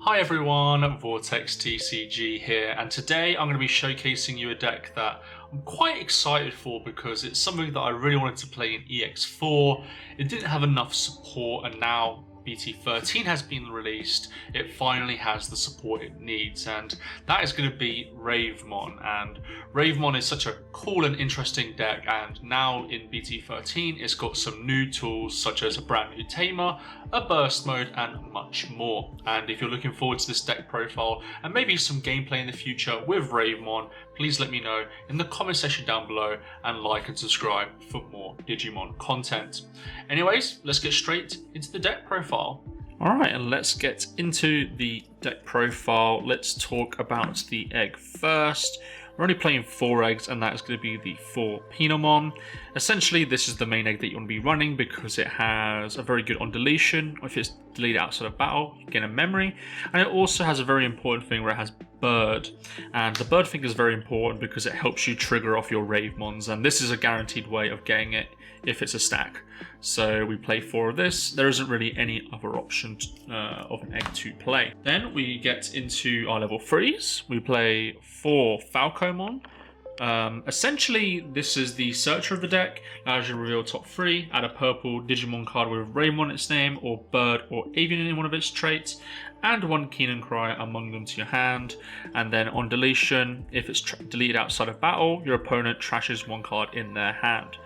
Hi everyone, VortexTCG here, and today I'm going to be showcasing you a deck that I'm quite excited for because it's something that I really wanted to play in EX4. It didn't have enough support, and now BT13 has been released. It finally has the support it needs, and that is going to be Ravemon. And Ravemon is such a cool and interesting deck, and now in BT13 it's got some new tools such as a brand new tamer, a burst mode, and much more. And if you're looking forward to this deck profile and maybe some gameplay in the future with Ravemon, please let me know in the comment section down below, and like and subscribe for more Digimon content. Anyways, let's get straight into the deck profile. Alright, and let's get into the deck profile. Let's talk about the egg first. We're only playing 4 eggs, and that is going to be the 4 Pinomon. Essentially, this is the main egg that you want to be running because it has a very good on deletion. If it's deleted outside of battle, you gain a memory. And it also has a very important thing where it has bird. And the bird thing is very important because it helps you trigger off your Ravemons. And this is a guaranteed way of getting it if it's a stack. So we play 4 of this. There isn't really any other option of an egg to play. Then we get into our level 3s. We play 4 Falcomon. Essentially, this is the searcher of the deck. Allows you to reveal top 3, add a purple Digimon card with Ravemon in its name, or bird or avian in one of its traits, and 1 Keenan Cry among them to your hand. And then on deletion, if it's deleted outside of battle, your opponent trashes 1 card in their hand.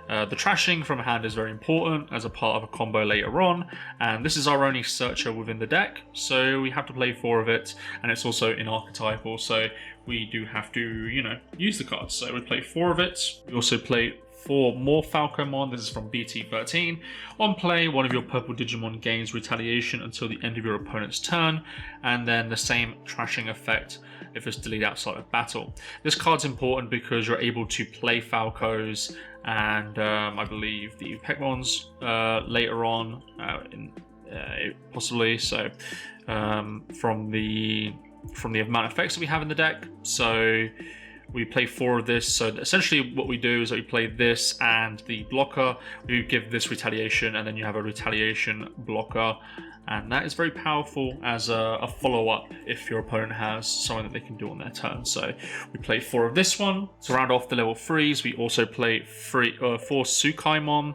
The trashing from hand is very important as a part of a combo later on, and this is our only searcher within the deck, so we have to play 4 of it, and it's also in archetypal, so we do have to, use the cards. So we play 4 of it. We also play 4 more Falcomon. This is from BT13. On play, one of your purple Digimon gains retaliation until the end of your opponent's turn, and then the same trashing effect if it's deleted outside of battle. This card's important because you're able to play Falcos and I believe the Pekmons later on, possibly. So from the amount of effects that we have in the deck. So we play 4 of this. So essentially what we do is that we play this and the blocker. We give this retaliation, and then you have a retaliation blocker. And that is very powerful as a follow-up if your opponent has something that they can do on their turn. So we play 4 of this one. To round off the level 3s, we also play 4 Tsukaimon.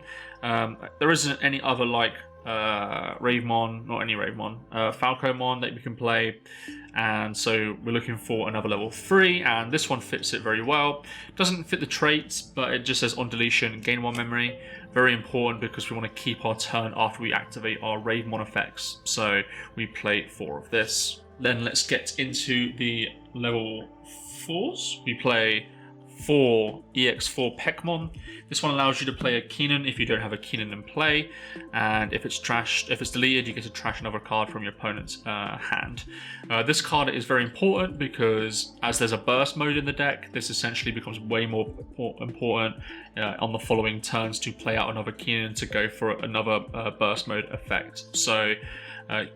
There isn't any other like Ravemon, not any Ravemon, Falcomon that we can play, and so we're looking for another level 3, and this one fits it very well. Doesn't fit the traits, but it just says on deletion, gain 1 memory. Very important because we want to keep our turn after we activate our Ravemon effects, so we play 4 of this. Then let's get into the level 4s. We play 4 EX4 Pekmon. This one allows you to play a Keenan if you don't have a Keenan in play, and if it's deleted, you get to trash another card from your opponent's hand. This card is very important because as there's a burst mode in the deck, this essentially becomes way more important on the following turns to play out another Keenan to go for another burst mode effect. So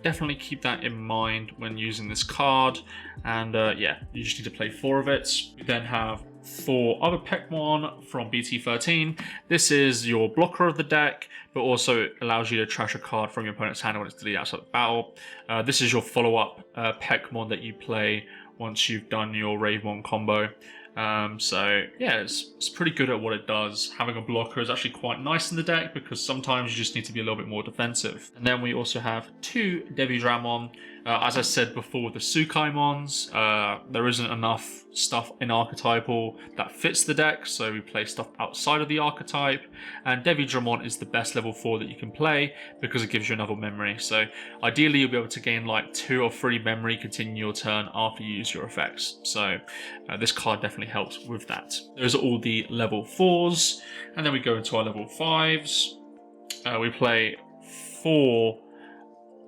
definitely keep that in mind when using this card, and yeah, you just need to play 4 of it. We then have 4 other Pekmon from BT13. This is your blocker of the deck, but also allows you to trash a card from your opponent's hand when it's deleted outside of battle. This is your follow-up Pekmon that you play once you've done your Ravemon combo. So yeah, it's pretty good at what it does. Having a blocker is actually quite nice in the deck because sometimes you just need to be a little bit more defensive. And then we also have 2 Devydramon. As I said before with the Tsukaimons, there isn't enough stuff in archetypal that fits the deck, so we play stuff outside of the archetype, and Devydramon is the best level 4 that you can play because it gives you another memory. So ideally you'll be able to gain like 2 or 3 memory continue your turn after you use your effects. So this card definitely helps with that. Those are all the level 4s, and then we go into our level 5s. We play 4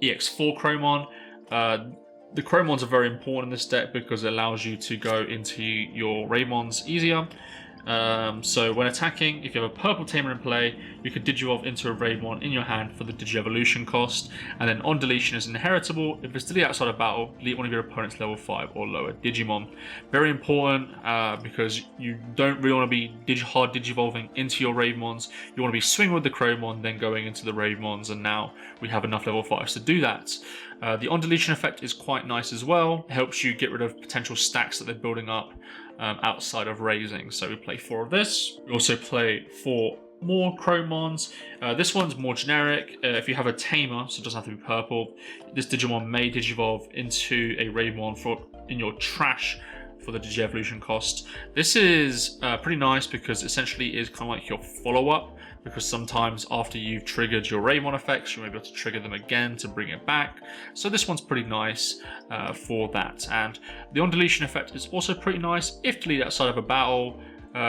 EX4 Chromon. The Chromons are very important in this deck because it allows you to go into your Ravemons easier. So when attacking, if you have a purple tamer in play, you can Digivolve into a Ravemon in your hand for the Digievolution cost, and then on deletion is inheritable. If it's deleted outside of battle, delete one of your opponent's level 5 or lower Digimon. Very important because you don't really want to be hard Digivolving into your Ravemons. You want to be swinging with the Chromon, then going into the Ravemons, and now we have enough level 5s to do that. The on deletion effect is quite nice as well. It helps you get rid of potential stacks that they're building up outside of raising. So we play 4 of this. We also play 4 more Chromons. This one's more generic. If you have a tamer, so it doesn't have to be purple, this Digimon may Digivolve into a Ravemon in your trash for the Digievolution cost. This is pretty nice because essentially is kind of like your follow-up, because sometimes after you've triggered your Ravemon effects, you may be able to trigger them again to bring it back. So this one's pretty nice for that. And the on deletion effect is also pretty nice. If deleted outside of a battle,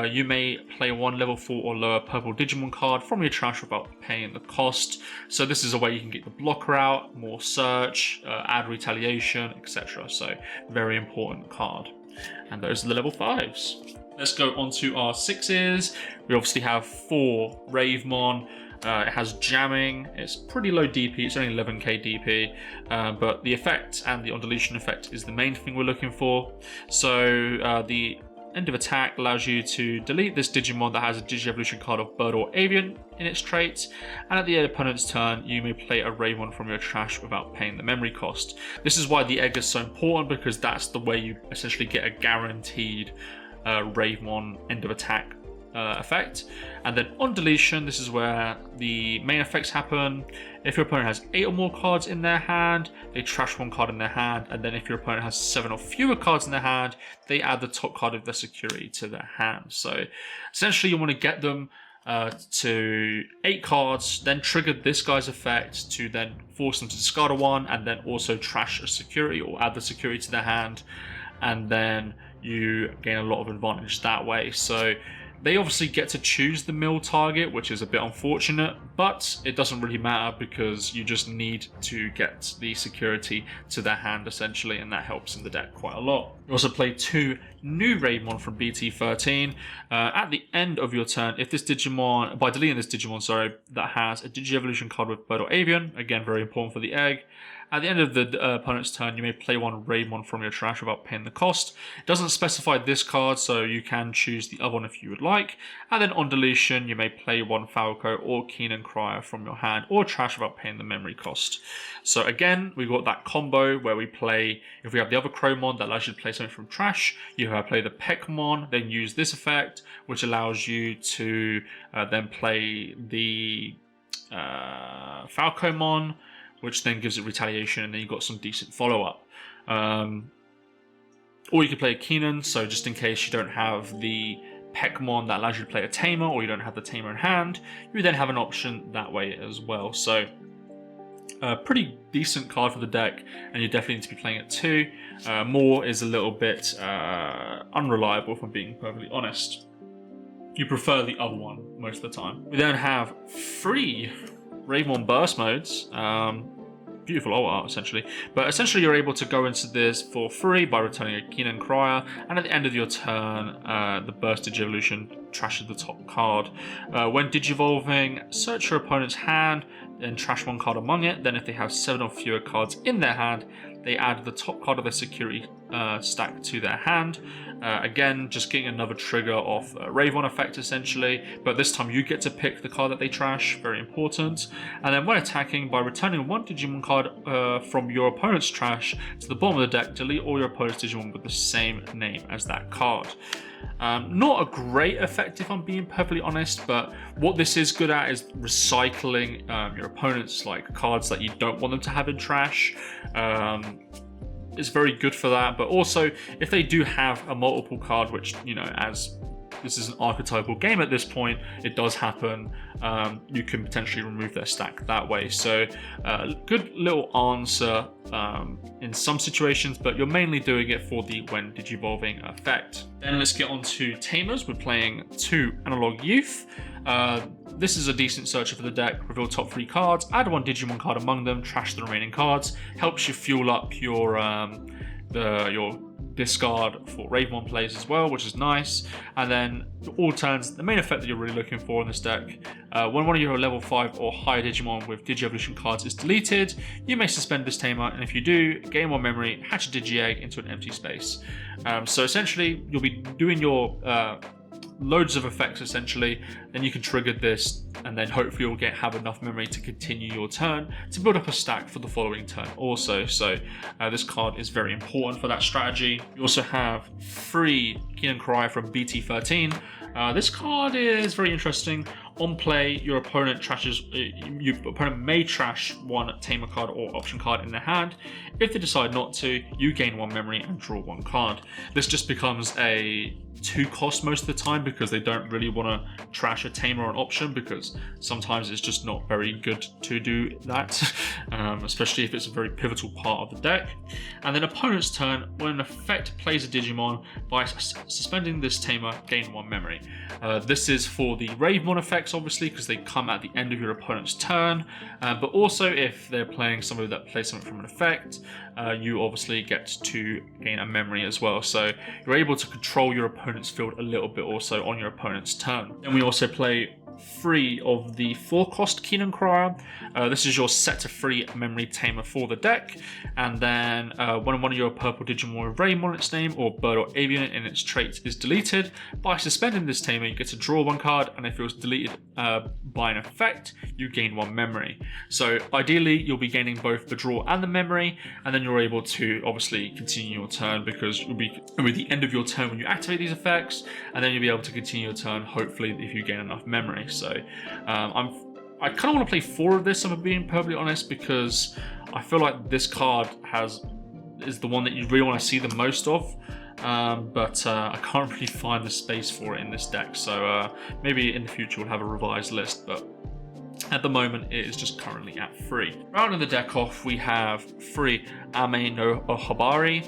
you may play 1 level 4 or lower purple Digimon card from your trash without paying the cost. So this is a way you can get the blocker out, more search, add retaliation, etc. So very important card. And those are the level 5s. Let's go on to our 6s. We obviously have 4 Ravemon. It has jamming. It's pretty low DP. It's only 11k DP, but the effect and the on deletion effect is the main thing we're looking for. So the end of attack allows you to delete this Digimon that has a Digievolution card of Bird or Avian in its trait, and at the opponent's turn you may play a Ravemon from your trash without paying the memory cost. This is why the egg is so important, because that's the way you essentially get a guaranteed Ravemon end of attack effect. And then on deletion, this is where the main effects happen. If your opponent has 8 or more cards in their hand, they trash 1 card in their hand, and then if your opponent has 7 or fewer cards in their hand, they add the top card of their security to their hand. So essentially you want to get them to 8 cards, then trigger this guy's effect to then force them to discard a 1, and then also trash a security or add the security to their hand, and then you gain a lot of advantage that way. So they obviously get to choose the mill target, which is a bit unfortunate, but it doesn't really matter because you just need to get the security to their hand essentially, and that helps in the deck quite a lot. You also play 2 new Ravemon from BT13. At the end of your turn, if this Digimon, by deleting this Digimon, sorry, that has a Digievolution card with Bird or Avian, again very important for the egg, at the end of the opponent's turn, you may play 1 Ravemon from your trash without paying the cost. It doesn't specify this card, so you can choose the other one if you would like. And then on deletion, you may play 1 Falco or Keenan Crier from your hand or trash without paying the memory cost. So again, we've got that combo where we play, if we have the other Chromon that allows you to play something from trash, you have play the Peckmon, then use this effect, which allows you to then play the Falcomon, which then gives it retaliation, and then you've got some decent follow-up. Or you could play a Keenan, so just in case you don't have the Peckmon that allows you to play a Tamer, or you don't have the Tamer in hand, you then have an option that way as well. So a pretty decent card for the deck, and you definitely need to be playing it too. More is a little bit unreliable, if I'm being perfectly honest. You prefer the other one most of the time. We then have 3 Ravemon burst modes, beautiful art essentially, but essentially you're able to go into this for free by returning a Keenan Crier, and at the end of your turn the burst Digievolution trashes the top card. When Digivolving, search your opponent's hand, then trash 1 card among it, then if they have 7 or fewer cards in their hand, they add the top card of their security stack to their hand. Again, just getting another trigger of Ravemon effect essentially, but this time you get to pick the card that they trash, very important. And then when attacking, by returning 1 Digimon card from your opponent's trash to the bottom of the deck, delete all your opponent's Digimon with the same name as that card. Not a great effect if I'm being perfectly honest, but what this is good at is recycling your opponent's cards that you don't want them to have in trash. It's very good for that, but also if they do have a multiple card, which, you know, as this is an archetypal game at this point, it does happen, you can potentially remove their stack that way. So good little answer in some situations, but you're mainly doing it for the when Digivolving effect. Then let's get on to Tamers. We're playing 2 Analog Youth. This is a decent searcher for the deck. Reveal top 3 cards, add 1 Digimon card among them, trash the remaining cards. Helps you fuel up your discard for Ravemon plays as well, which is nice. And then all turns, the main effect that you're really looking for in this deck, when one of your level 5 or higher Digimon with Digi-Evolution cards is deleted, you may suspend this tamer, and if you do, gain 1 memory, hatch a Digi-Egg into an empty space. So essentially, you'll be doing your loads of effects essentially, then you can trigger this, and then hopefully you'll have enough memory to continue your turn to build up a stack for the following turn also. So this card is very important for that strategy. You also have free Keen and Cry from BT13. This card is very interesting. On play, your opponent may trash 1 tamer card or option card in their hand. If they decide not to, you gain 1 memory and draw 1 card. This just becomes a 2 cost most of the time because they don't really want to trash a tamer or an option, because sometimes it's just not very good to do that, especially if it's a very pivotal part of the deck. And then opponent's turn, when an effect plays a Digimon, by suspending this tamer, gain 1 memory. This is for the Ravemon effects, obviously, because they come at the end of your opponent's turn, but also if they're playing somebody that plays something from an effect, you obviously get to gain a memory as well. So you're able to control your opponent's field a little bit also on your opponent's turn. And we also play 3 of the 4-cost Keen and Cry. This is your set to 3 memory tamer for the deck, and then when one of your purple Digimon with Ravemon in its name or bird or avian in its trait is deleted, by suspending this tamer you get to draw 1 card, and if it was deleted by an effect, you gain 1 memory. So ideally you'll be gaining both the draw and the memory, and then you're able to obviously continue your turn, because it'll be the end of your turn when you activate these effects, and then you'll be able to continue your turn hopefully if you gain enough memory. So I kind of want to play 4 of this, if I'm being perfectly honest, because I feel like this card is the one that you really want to see the most of, but I can't really find the space for it in this deck. So maybe in the future we'll have a revised list, but at the moment it is just currently at 3. Rounding the deck off, we have 3 Amino Habari.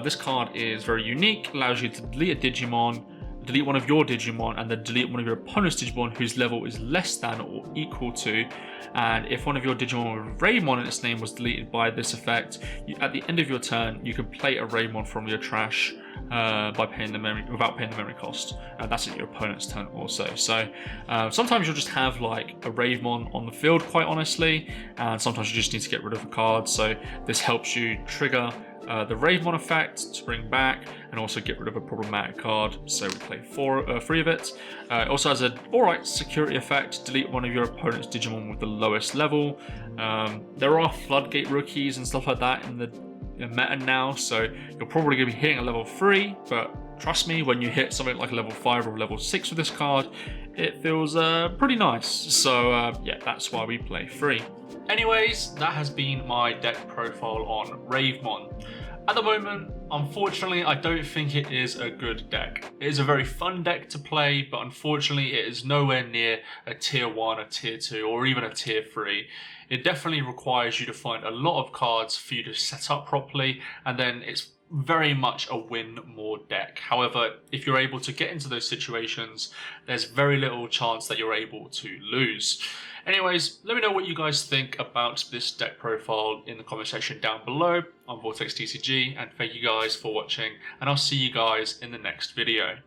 This card is very unique, allows you to delete a Digimon, delete one of your Digimon, and then delete one of your opponent's Digimon whose level is less than or equal to. And if one of your Digimon with Ravemon in its name was deleted by this effect, at the end of your turn, you can play a Ravemon from your trash by paying the memory, without paying the memory cost. That's at your opponent's turn also. So sometimes you'll just have like a Ravemon on the field, quite honestly, and sometimes you just need to get rid of a card. So this helps you trigger the Ravemon effect to bring back, and also get rid of a problematic card. So we play 3 of it. It also has an alright security effect, delete one of your opponent's Digimon with the lowest level. There are floodgate rookies and stuff like that in the meta now, so you're probably going to be hitting a level 3, but trust me, when you hit something like a level 5 or level 6 with this card, it feels pretty nice. So yeah, that's why we play 3. Anyways, that has been my deck profile on Ravemon. At the moment, unfortunately, I don't think it is a good deck. It is a very fun deck to play, but unfortunately it is nowhere near a tier 1, a tier 2, or even a tier 3. It definitely requires you to find a lot of cards for you to set up properly, and then it's very much a win more deck. However, if you're able to get into those situations, there's very little chance that you're able to lose. Anyways, let me know what you guys think about this deck profile in the comment section down below on VortexTCG, and thank you guys for watching, and I'll see you guys in the next video.